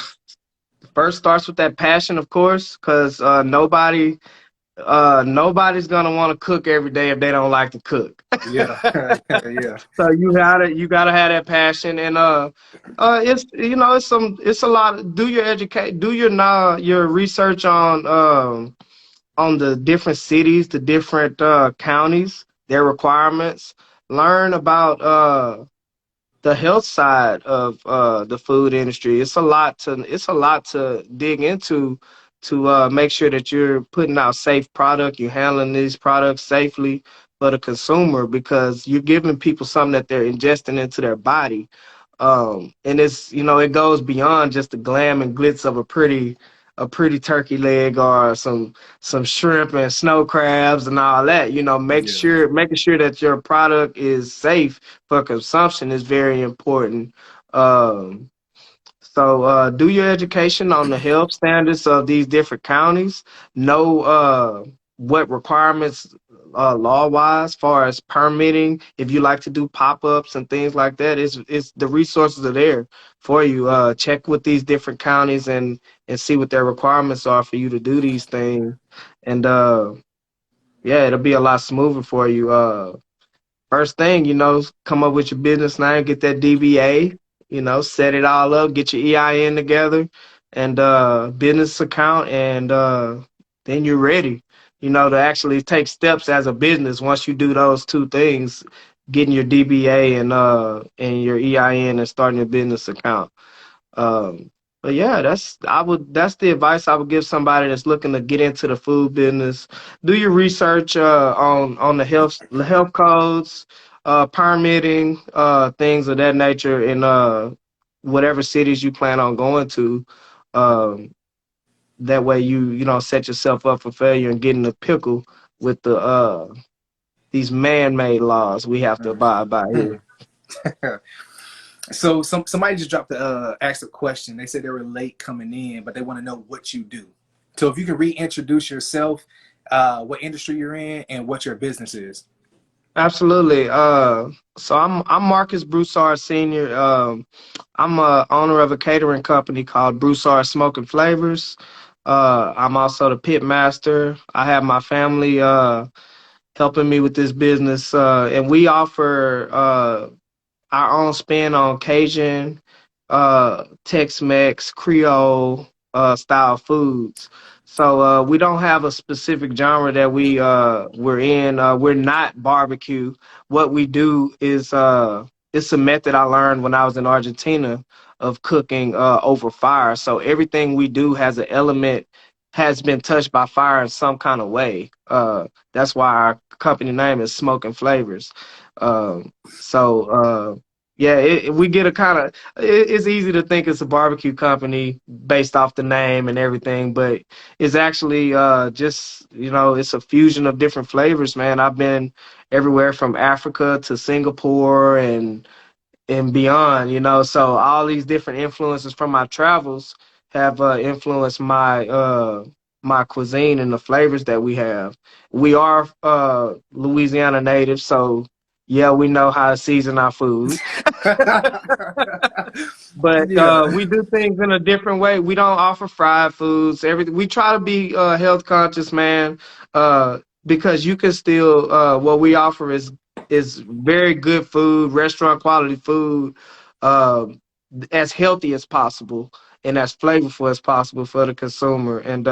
First starts with that passion, of course, because nobody's gonna want to cook every day if they don't like to cook. Yeah. Yeah. So you gotta have that passion, and it's a lot. Do your research on the different cities, the different counties, their requirements. Learn about the health side of the food industry. It's a lot to dig into to make sure that you're putting out safe product, you're handling these products safely for the consumer, because you're giving people something that they're ingesting into their body. And it goes beyond just the glam and glitz of a pretty turkey leg or some shrimp and snow crabs and all that. Yeah. Making sure that your product is safe for consumption is very important. So do your education on the health standards of these different counties. Know what requirements law wise, far as permitting. If you like to do pop ups and things like that, it's the resources are there for you. Check with these different counties and see what their requirements are for you to do these things. And yeah, it'll be a lot smoother for you. First thing, come up with your business name, get that DBA, set it all up, get your EIN together and business account, and then you're ready, to actually take steps as a business once you do those two things, getting your DBA and your EIN and starting your business account. Um, But yeah, that's the advice I would give somebody that's looking to get into the food business. Do your research on the health codes, permitting, things of that nature in whatever cities you plan on going to. Um, that way you don't set yourself up for failure and get in a pickle with these man-made laws we have to abide by here. So somebody just dropped asked a question. They said they were late coming in, but they want to know what you do. So if you can reintroduce yourself, what industry you're in, and what your business is. Absolutely. So I'm Marcus Broussard Senior. I'm a owner of a catering company called Broussard Smoking Flavors. I'm also the pit master. I have my family helping me with this business, and we offer our own spin on Cajun, Tex-Mex, Creole style foods. So we don't have a specific genre that we're in. We're not barbecue. What we do is it's a method I learned when I was in Argentina of cooking over fire. So everything we do has an element has been touched by fire in some kind of way. That's why our company name is Smoking Flavors. So yeah, we get a kind of. It's easy to think it's a barbecue company based off the name and everything, but it's actually just it's a fusion of different flavors, man. I've been everywhere from Africa to Singapore and beyond, so all these different influences from my travels have influenced my cuisine and the flavors that we have. We are Louisiana natives, so yeah, we know how to season our food. But Yeah. we do things in a different way. We don't offer fried foods. Everything we try to be health conscious, man. Because you can still what we offer is very good food, restaurant quality food, as healthy as possible and as flavorful as possible for the consumer. And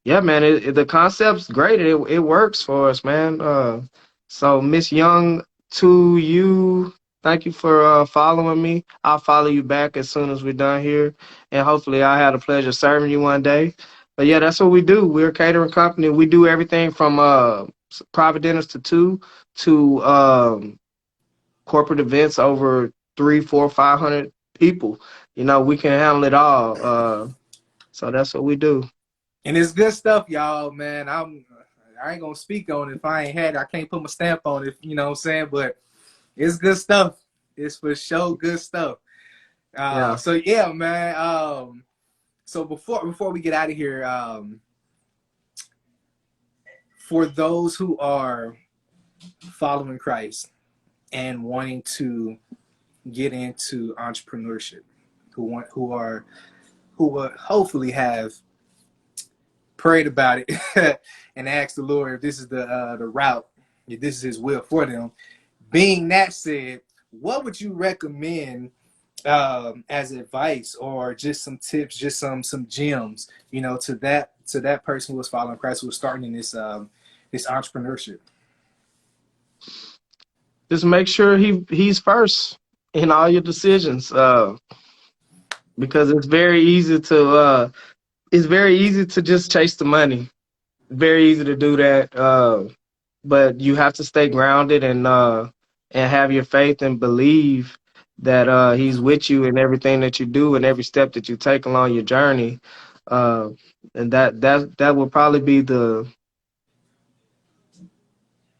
yeah, man, the concept's great. It works for us, man. So Miss Young, to you. Thank you for following me. I'll follow you back as soon as we're done here, and hopefully, I had a pleasure serving you one day. But yeah, that's what we do. We're a catering company. We do everything from private dinners to two to corporate events over 3, 4, 500 people. We can handle it all. So that's what we do. And it's good stuff, y'all, man. I ain't gonna speak on it if I ain't had it. I can't put my stamp on it, you know what I'm saying? But it's good stuff. It's for sure good stuff. Yeah. So yeah, man. So before we get out of here, for those who are following Christ and wanting to get into entrepreneurship, who will hopefully have prayed about it and asked the Lord if this is the route, if this is His will for them. Being that said, what would you recommend as advice or just some tips, just some gems, to that person who was following Christ, who was starting in this entrepreneurship? Just make sure he's first in all your decisions, because it's very easy to just chase the money. Very easy to do that, but you have to stay grounded and have your faith and believe that he's with you in everything that you do and every step that you take along your journey. Uh, and that will probably be the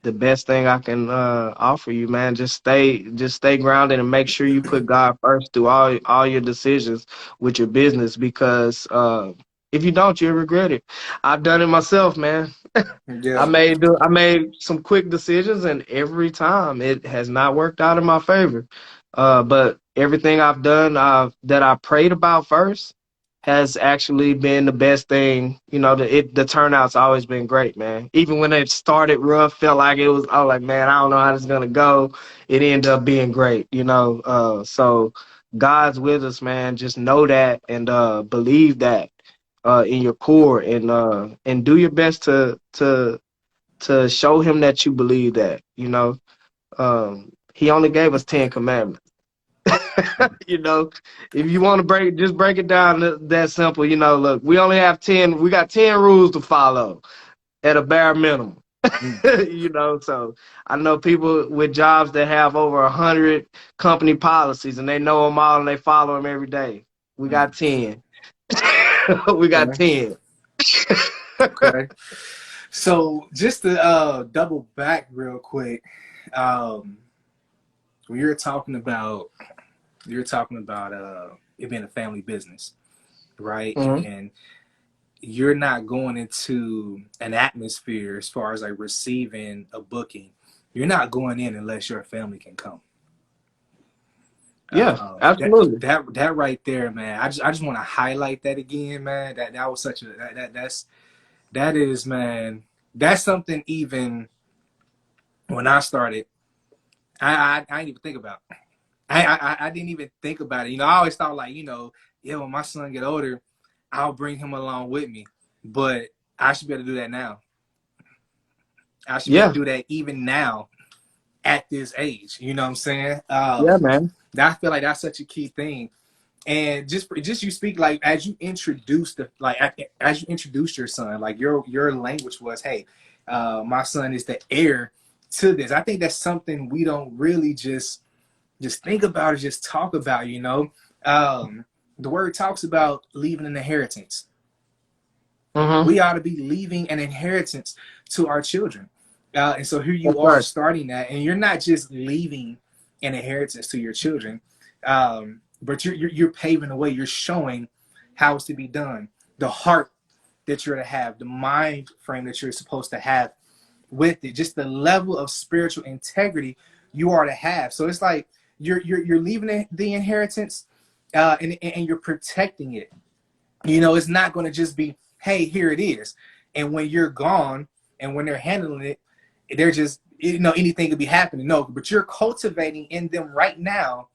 best thing I can offer you, man. Just stay grounded and make sure you put God first through all your decisions with your business, because if you don't, you'll regret it. I've done it myself, man. I Yeah. made some quick decisions, and every time it has not worked out in my favor. But everything I've done that I prayed about first has actually been the best thing. The turnout's always been great, man. Even when it started rough, felt like I was like, man, I don't know how this is gonna go. It ended up being great, So God's with us, man. Just know that and believe that in your core, and do your best to show him that you believe that. He only gave us 10 commandments. You know, if you want to break it down that simple. You know, look, we only have 10. We got 10 rules to follow at a bare minimum. Mm, You know, so I know people with jobs that have over 100 company policies, and they know them all and they follow them every day. We mm. got 10. We got Okay. 10. Okay. So just to double back real quick, um, when you're talking about it being a family business, right? Hmm. And you're not going into an atmosphere as far as like receiving a booking. You're not going in unless your family can come. Yeah, That absolutely. that right there, man. I just want to highlight that again, man. That was such a that is, man. That's something even when I started, I didn't even think about. I didn't even think about it. I always thought like, yeah, when my son get older, I'll bring him along with me. But I should be able to do that now. I should be able Yeah, to do that even now at this age. You know what I'm saying? yeah, man. I feel like that's such a key thing. And just you speak like as you introduced your son, like your language was, hey, my son is the heir to this. I think that's something we don't really just think about or just talk about. The word talks about leaving an inheritance. Hmm. We ought to be leaving an inheritance to our children. And so here That's you are right. starting that, and you're not just leaving an inheritance to your children, but you're paving the way. You're showing how it's to be done, the heart that you're to have, the mind frame that you're supposed to have with it, just the level of spiritual integrity you are to have. So it's like you're leaving the inheritance, and you're protecting it. It's not going to just be, hey, here it is. And when you're gone and when they're handling it, they're just, anything could be happening. No, but you're cultivating in them right now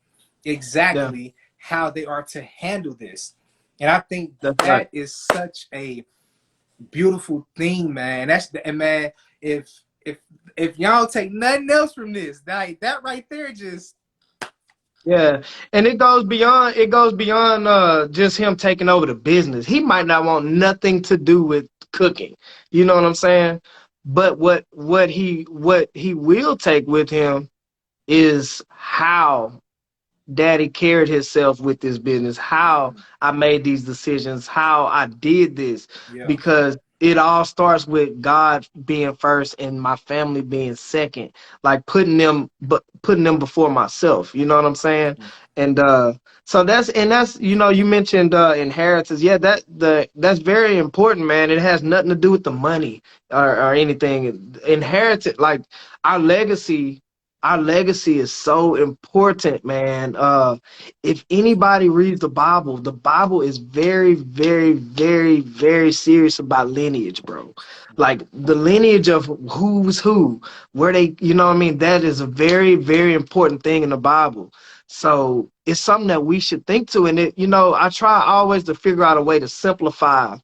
Yeah, exactly how they are to handle this. And I think that's right. that is such a beautiful thing, man. And man, if if if y'all take nothing else from this, that right there just Yeah, and it goes beyond just him taking over the business. He might not want nothing to do with cooking. You know what I'm saying? But what he will take with him is how daddy carried himself with this business, how I made these decisions, how I did this, yeah. because it all starts with God being first and my family being second, like putting them before myself. You know what I'm saying? And so that's you mentioned inheritance. Yeah, that's very important, man. It has nothing to do with the money or anything. Inheritance, like our legacy our legacy is so important, man. If anybody reads the Bible is very, very, very, very serious about lineage, bro. Like the lineage of who's who, where they, you know what I mean? That is a very, very important thing in the Bible. So it's something that we should think to. And I try always to figure out a way to simplify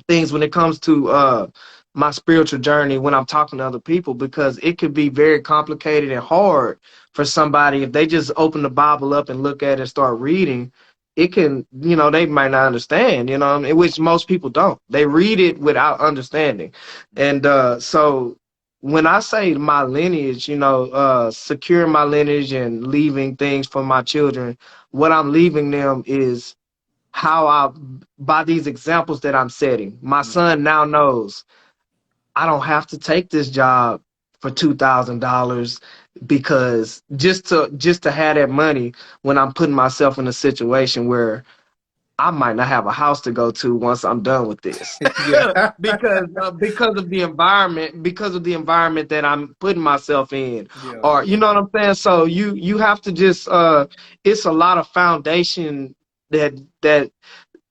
things when it comes to my spiritual journey when I'm talking to other people, because it could be very complicated and hard for somebody if they just open the Bible up and look at it and start reading. It can, they might not understand, what I mean? Which most people don't. They read it without understanding. And so when I say my lineage, securing my lineage and leaving things for my children, what I'm leaving them is how by these examples that I'm setting. My son now knows I don't have to take this job for $2,000 because just to have that money when I'm putting myself in a situation where I might not have a house to go to once I'm done with this. Yeah. Because of the environment that I'm putting myself in, Yeah. or you know what I'm saying. So you have to just it's a lot of foundation that that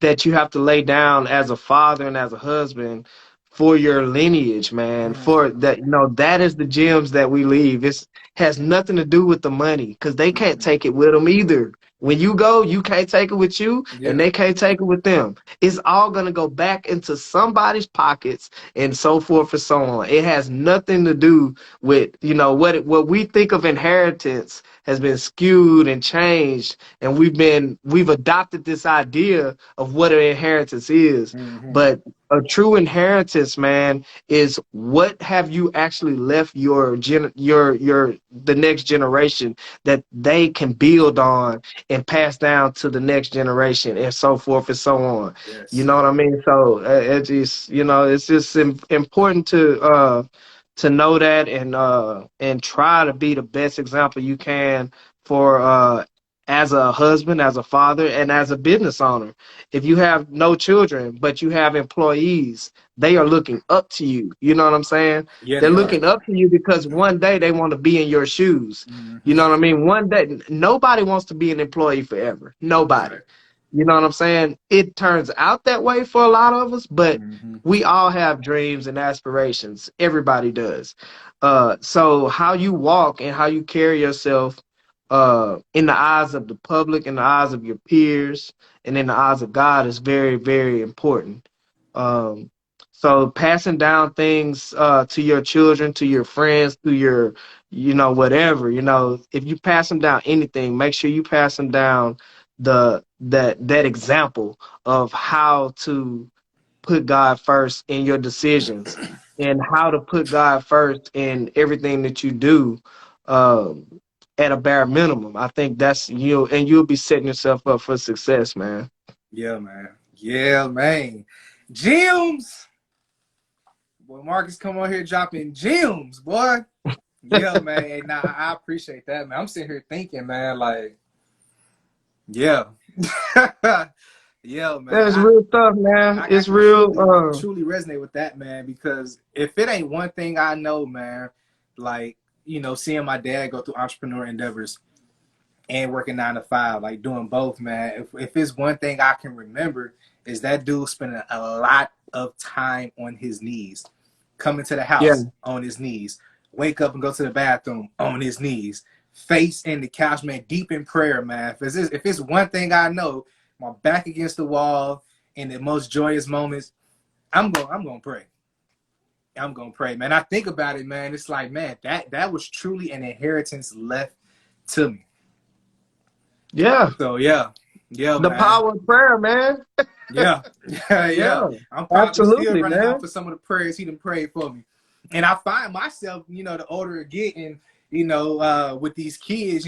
that you have to lay down as a father and as a husband for your lineage, man. Mm-hmm. For that, that is the gems that we leave. It's has nothing to do with the money because they can't Mm-hmm. take it with them either. When you go, you can't take it with you, and Yeah. they can't take it with them. It's all gonna go back into somebody's pockets, and so forth and so on. It has nothing to do with what we think of inheritance has been skewed and changed, and we've adopted this idea of what an inheritance is. Mm-hmm. But a true inheritance, man, is what have you actually left the next generation that they can build on and pass down to the next generation and so forth and so on. You Yes. know what I mean? So it's just important to know that and try to be the best example you can for as a husband, as a father, and as a business owner. If you have no children but you have employees, they are looking up to you. You know what I'm saying? Yeah, They're they are. looking up to you because one day they want to be in your shoes. You know Mm-hmm. what I mean? One day nobody wants to be an employee forever. Nobody. Right. You know what I'm saying? It turns out that way for a lot of us, but Mm-hmm. we all have dreams and aspirations. Everybody does. So how you walk and how you carry yourself in the eyes of the public, in the eyes of your peers, and in the eyes of God is very, very important. Um, so passing down things to your children, to your friends, to your, whatever, if you pass them down anything, make sure you pass them down that example of how to put God first in your decisions and how to put God first in everything that you do um, at a bare minimum. I think that's and you'll be setting yourself up for success, man. Yeah, man. Yeah, man. Gems. Boy, Marcus come on here dropping gems, boy. Yeah, man. Hey, nah, I appreciate that, man. I'm sitting here thinking, man, like, yeah. Yeah, man. That's real stuff, man. I It's can real. truly resonate with that, man, because if it ain't one thing I know, man, like, seeing my dad go through entrepreneur endeavors and working 9 to 5, like doing both, man. If it's one thing I can remember, is that dude spending a lot of time on his knees, coming to the Yeah, house on his knees, wake up and go to the bathroom on his knees, face in the couch, man, deep in prayer, man. If it's one thing I know, my back against the wall in the most joyous moments, I'm gonna pray. I'm gonna pray, man. I think about it, man. It's like, man, that was truly an inheritance left to me. yeah. So yeah, yeah, The man. power of prayer, man. Yeah, yeah. Yeah, I'm probably still absolutely, running off man. for some of the prayers he done prayed for me. And I find myself, the older I get, and with these kids,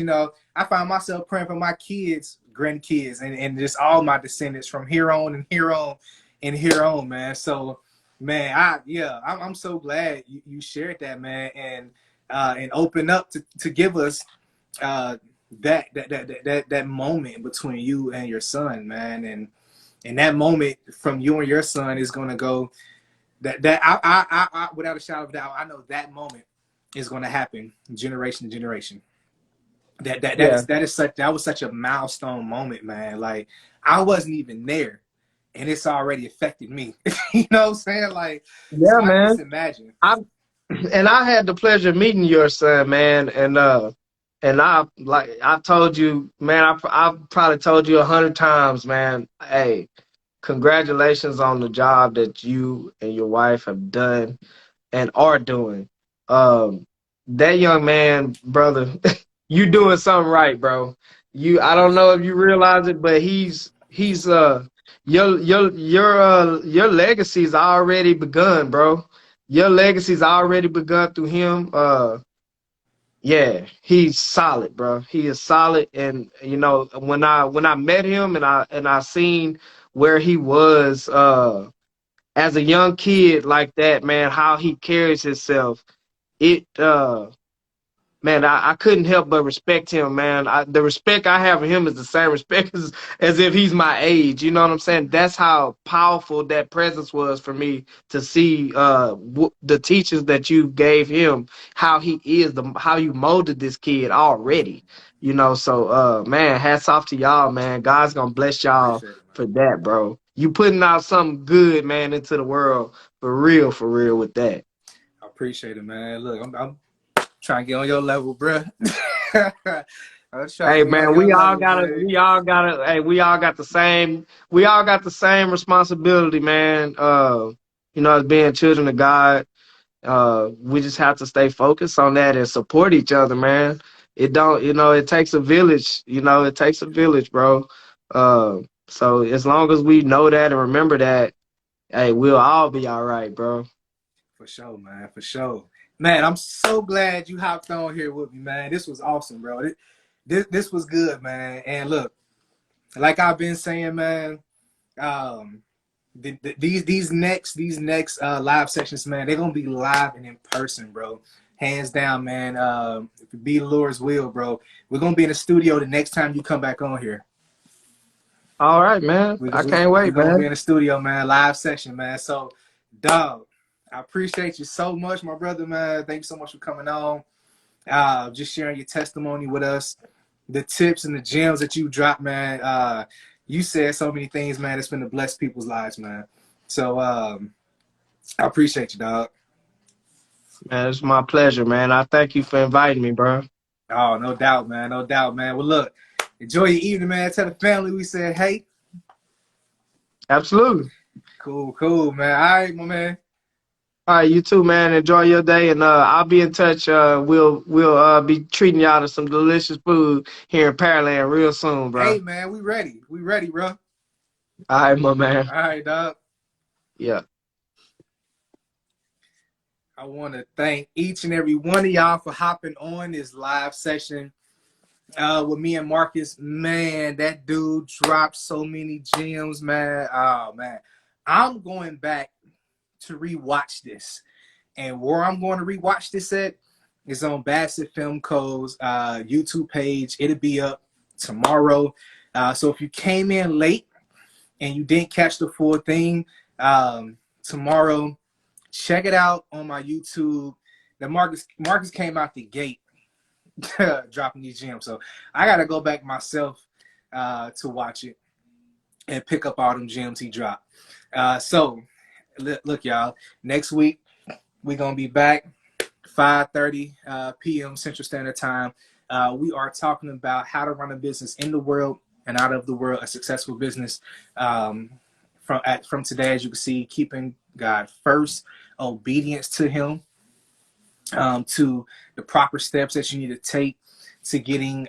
I find myself praying for my kids, grandkids, and just all my descendants from here on and here on and here on, man. So, man, I'm so glad you shared that, man, and open up to give us uh, that moment between you and your son, man, and that moment from you and your son is gonna go I without a shadow of a doubt, I know that moment is gonna happen generation to generation. Yeah, That was such a milestone moment, man. Like I wasn't even there, and it's already affected me. You know what I'm saying? Like, so yeah, I can man. just imagine. I and I had the pleasure of meeting your son, man, and I told you, man, I probably told you 100 times, man. Hey, congratulations on the job that you and your wife have done and are doing. Um, that young man, brother, you doing something right, bro. I don't know Appreciate if you realize it, but he's your legacy's already begun, bro. Your legacy's already begun through him. Yeah, he's solid, bro. He is solid, and when I met him and I seen where he was as a young kid like that, man, how he carries himself, it man, I couldn't help but respect him, man. The respect I have for him is the same respect as if he's my age. You know what I'm saying? That's how powerful that presence was for me to see the teachings that you gave him, how he is, how you molded this kid already. So man, hats off to y'all, man. God's gonna bless y'all it, man. for that, bro. You putting out something good, man, into the world for real with that. I appreciate it, man. Look, I'm trying to get on your level, bruh. I'm trying to Hey get on man, your level, man. we all got the same, we all got the same responsibility, man. You know, as being children of God, we just have to stay focused on that and support each other, man. It don't, you know, it takes a village, you know, it takes a village, bro. Uh, so as long as we know that and remember that, hey, we'll all be all right, bro. For sure, man. For sure. Man, I'm so glad you hopped on here with me, man. This was awesome, bro. This was good, man. And look, like I've been saying, man, um, these next live sessions, man, they're gonna be live and in person, bro. Hands down, man. If it be the Lord's will, bro, we're gonna be in the studio the next time you come back on here. All right, man. We, I we, can't we're wait, gonna be man. in the studio, man, live session, man. So, dog, I appreciate you so much, my brother, man. Thank you so much for coming on. Just sharing your testimony with us, the tips and the gems that you dropped, man. You said so many things, man. It's been to bless people's lives, man. So I appreciate you, dog. Man, it's my pleasure, man. I thank you for inviting me, bro. Oh, no doubt, man. No doubt, man. Well, look, enjoy your evening, man. Tell the family we said hey. Absolutely. Cool, cool, man. All right, my man. All right, you too, man. Enjoy your day, and I'll be in touch. We'll be treating y'all to some delicious food here in Pearland real soon, bro. Hey, man, we ready. We ready, bro. All right, my man. All right, dog. Yeah. I want to thank each and every one of y'all for hopping on this live session with me and Marcus. Man, that dude dropped so many gems, man. Oh, man. I'm going back to rewatch this. And where I'm going to rewatch this at is on Bassett Film Co.'s YouTube page. It'll be up tomorrow. So if you came in late and you didn't catch the full thing, tomorrow, check it out on my YouTube. The Marcus came out the gate dropping these gems. So I got to go back myself to watch it and pick up all them gems he dropped. So look, y'all, next week, we're going to be back 5:30 p.m. Central Standard Time. We are talking about how to run a business in the world and out of the world, a successful business. From today, as you can see, keeping God first, obedience to Him, to the proper steps that you need to take to getting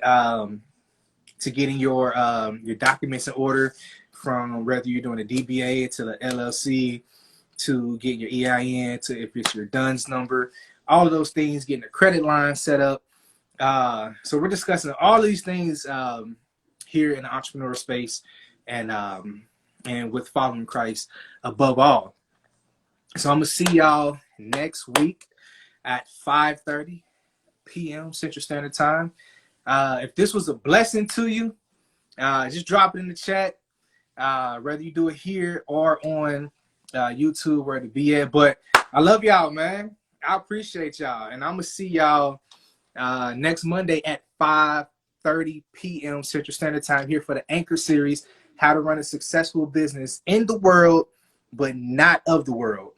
your documents in order, from whether you're doing a DBA to the LLC, to getting your EIN, to if it's your DUNS number, all of those things, getting a credit line set up. So we're discussing all of these things here in the entrepreneurial space, and with following Christ above all. So I'm gonna see y'all next week at 5:30 p.m. Central Standard Time. If this was a blessing to you, just drop it in the chat. Whether you do it here or on YouTube, where to be at. But I love y'all, man. I appreciate y'all, and I'm gonna see y'all next Monday at 5:30 p.m. Central Standard Time here for the Anchor series, how to run a successful business in the world but not of the world.